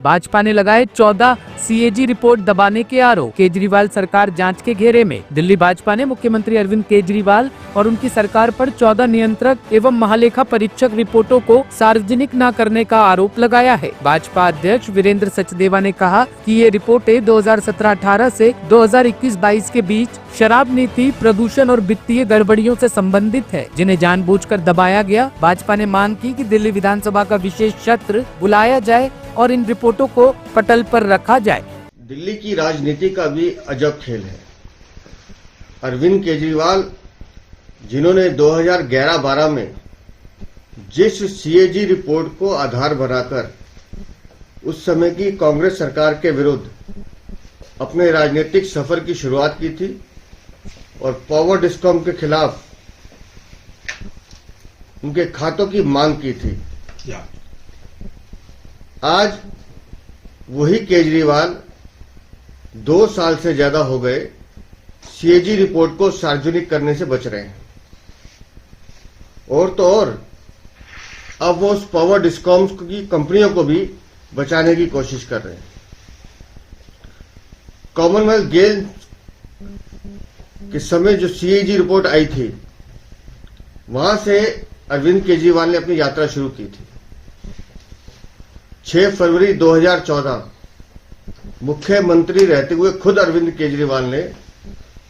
भाजपा ने लगाए 14 CAG report दबाने के आरोप। केजरीवाल सरकार जांच के घेरे में। दिल्ली भाजपा ने मुख्यमंत्री अरविंद केजरीवाल और उनकी सरकार पर 14 नियंत्रक एवं महालेखा परीक्षक रिपोर्टों को सार्वजनिक न करने का आरोप लगाया है। भाजपा अध्यक्ष वीरेंद्र सचदेवा ने कहा कि ये रिपोर्टें 2017-18 से 2021-22 के बीच शराब नीति, प्रदूषण और वित्तीय गड़बड़ियों से संबंधित है, जिन्हें जानबूझकर दबाया गया। भाजपा ने मांग की कि दिल्ली विधानसभा का विशेष सत्र बुलाया जाए और इन रिपोर्टों को पटल पर रखा जाए। दिल्ली की राजनीति का भी अजब खेल है। अरविंद केजरीवाल, जिन्होंने 2011-12 में जिस सीएजी रिपोर्ट को आधार बनाकर उस समय की कांग्रेस सरकार के विरुद्ध अपने राजनीतिक सफर की शुरुआत की थी और पावर डिस्कॉम के खिलाफ उनके खातों की मांग की थी, आज वही केजरीवाल 2 साल से ज्यादा हो गए सीएजी रिपोर्ट को सार्वजनिक करने से बच रहे हैं। और तो और अब वो उस पावर डिस्कॉम्स की कंपनियों को भी बचाने की कोशिश कर रहे हैं। कॉमनवेल्थ गेम्स के समय जो सीएजी रिपोर्ट आई थी, वहां से अरविंद केजरीवाल ने अपनी यात्रा शुरू की थी। 6 फरवरी 2014 मुख्यमंत्री रहते हुए खुद अरविंद केजरीवाल ने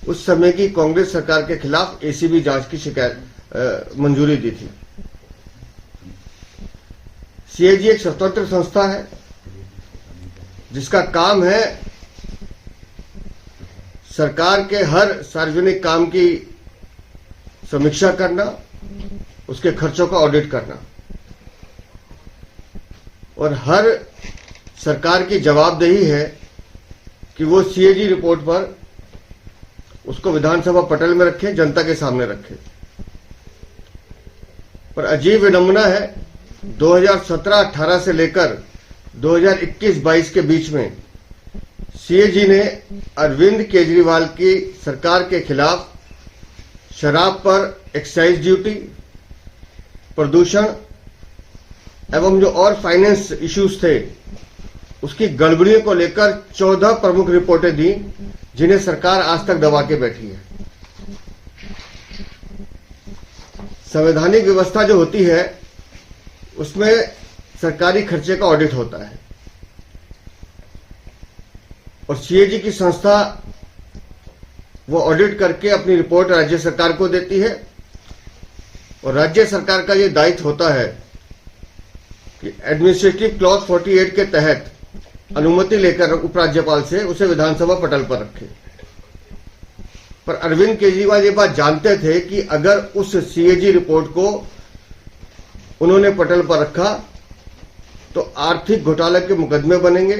उस समय की कांग्रेस सरकार के खिलाफ एसीबी जांच की शिकायत मंजूरी दी थी। सीएजी एक स्वतंत्र संस्था है जिसका काम है सरकार के हर सार्वजनिक काम की समीक्षा करना, उसके खर्चों का ऑडिट करना और हर सरकार की जवाबदेही है कि वो सीएजी रिपोर्ट पर उसको विधानसभा पटल में रखे, जनता के सामने रखे। पर अजीब विडंबना है, 2017-18 से लेकर 2021-22 के बीच में सीएजी ने अरविंद केजरीवाल की सरकार के खिलाफ शराब पर एक्साइज ड्यूटी, प्रदूषण एवं जो और फाइनेंस इश्यूज थे उसकी गड़बड़ियों को लेकर 14 प्रमुख रिपोर्टें दी, जिन्हें सरकार आज तक दबा के बैठी है। संवैधानिक व्यवस्था जो होती है उसमें सरकारी खर्चे का ऑडिट होता है और सीएजी की संस्था वो ऑडिट करके अपनी रिपोर्ट राज्य सरकार को देती है और राज्य सरकार का ये दायित्व होता है कि एडमिनिस्ट्रेटिव क्लॉज 48 के तहत अनुमति लेकर उपराज्यपाल से उसे विधानसभा पटल पर रखे। पर अरविंद केजरीवाल ये बात जानते थे कि अगर उस सीएजी रिपोर्ट को उन्होंने पटल पर रखा तो आर्थिक घोटाले के मुकदमे बनेंगे,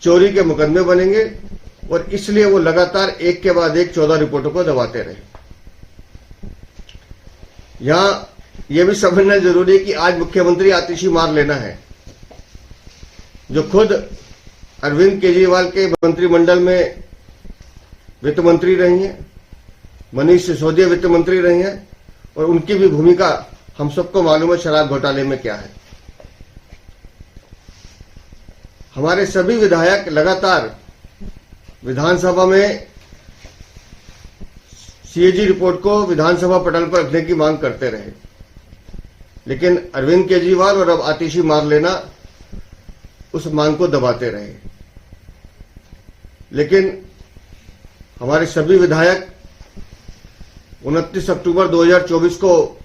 चोरी के मुकदमे बनेंगे और इसलिए वो लगातार एक के बाद एक 14 रिपोर्टों को दबाते रहे। यहां यह भी समझना जरूरी है कि आज मुख्यमंत्री आतिशी मार लेना है, जो खुद अरविंद केजरीवाल के मंत्रिमंडल में वित्त मंत्री रही हैं, मनीष सिसोदिया वित्त मंत्री रही हैं और उनकी भी भूमिका हम सबको मालूम है शराब घोटाले में क्या है। हमारे सभी विधायक लगातार विधानसभा में सीएजी रिपोर्ट को विधानसभा पटल पर रखने की मांग करते रहे, लेकिन अरविंद केजरीवाल और अब आतिशी मार लेना उस मांग को दबाते रहे। लेकिन हमारे सभी विधायक 29 अक्टूबर 2024 को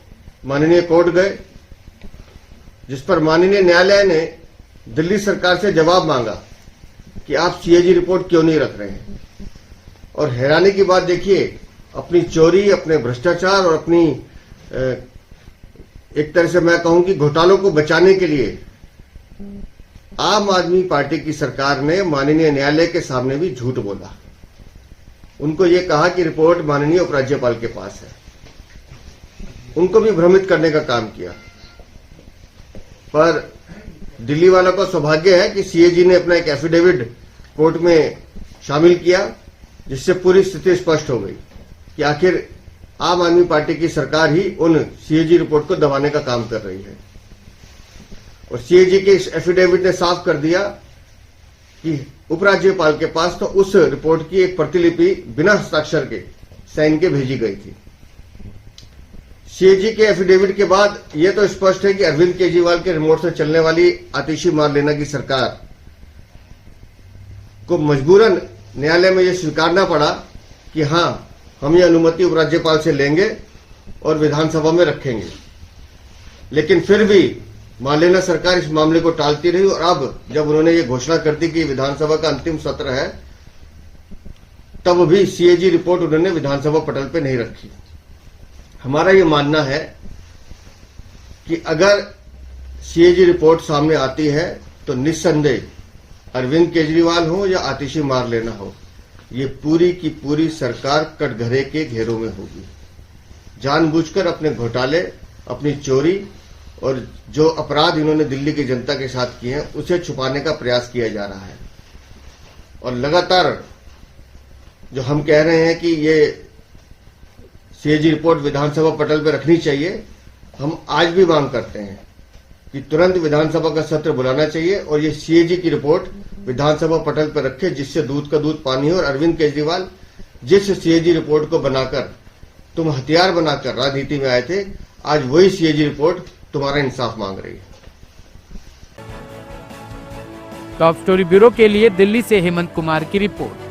माननीय कोर्ट गए, जिस पर माननीय न्यायालय ने दिल्ली सरकार से जवाब मांगा कि आप सीएजी रिपोर्ट क्यों नहीं रख रहे हैं। और हैरानी की बात देखिए, अपनी चोरी, अपने भ्रष्टाचार और अपनी एक तरह से मैं कहूं कि घोटालों को बचाने के लिए आम आदमी पार्टी की सरकार ने माननीय न्यायालय के सामने भी झूठ बोला। उनको ये कहा कि रिपोर्ट माननीय उपराज्यपाल के पास है, उनको भी भ्रमित करने का काम किया। पर दिल्ली वालों का सौभाग्य है कि सीएजी ने अपना एक एफिडेविट कोर्ट में शामिल किया, जिससे पूरी स्थिति स्पष्ट हो गई कि आखिर आम आदमी पार्टी की सरकार ही उन सीएजी रिपोर्ट को दबाने का काम कर रही है। और सीएजी के इस एफिडेविट ने साफ कर दिया कि उपराज्यपाल के पास तो उस रिपोर्ट की एक प्रतिलिपि बिना हस्ताक्षर के साइन के भेजी गई थी। सीएजी के एफिडेविट के बाद यह तो स्पष्ट है कि अरविंद केजरीवाल के रिमोट से चलने वाली आतिशी मार लेना की सरकार को मजबूरन न्यायालय में यह स्वीकारना पड़ा कि हां, हम ये अनुमति उपराज्यपाल से लेंगे और विधानसभा में रखेंगे। लेकिन फिर भी मालेना सरकार इस मामले को टालती रही और अब जब उन्होंने ये घोषणा कर दी कि विधानसभा का अंतिम सत्र है, तब भी सीएजी रिपोर्ट उन्होंने विधानसभा पटल पे नहीं रखी। हमारा ये मानना है कि अगर सीएजी रिपोर्ट सामने आती है तो निस्संदेह अरविंद केजरीवाल हो या आतिशी मार लेना हो, ये पूरी की पूरी सरकार कटघरे के घेरों में होगी। जानबूझकर अपने घोटाले, अपनी चोरी और जो अपराध इन्होंने दिल्ली की जनता के साथ किए हैं उसे छुपाने का प्रयास किया जा रहा है। और लगातार जो हम कह रहे हैं कि ये सीएजी रिपोर्ट विधानसभा पटल पर रखनी चाहिए, हम आज भी मांग करते हैं कि तुरंत विधानसभा का सत्र बुलाना चाहिए और ये सीएजी की रिपोर्ट विधानसभा पटल पर रखे, जिससे दूध का दूध पानी हो। और अरविंद केजरीवाल, जिस सीएजी रिपोर्ट को बनाकर तुम हथियार बनाकर राजनीति में आए थे, आज वही सीएजी रिपोर्ट तुम्हारा इंसाफ मांग रही है। टॉप स्टोरी ब्यूरो के लिए दिल्ली से हेमंत कुमार की रिपोर्ट।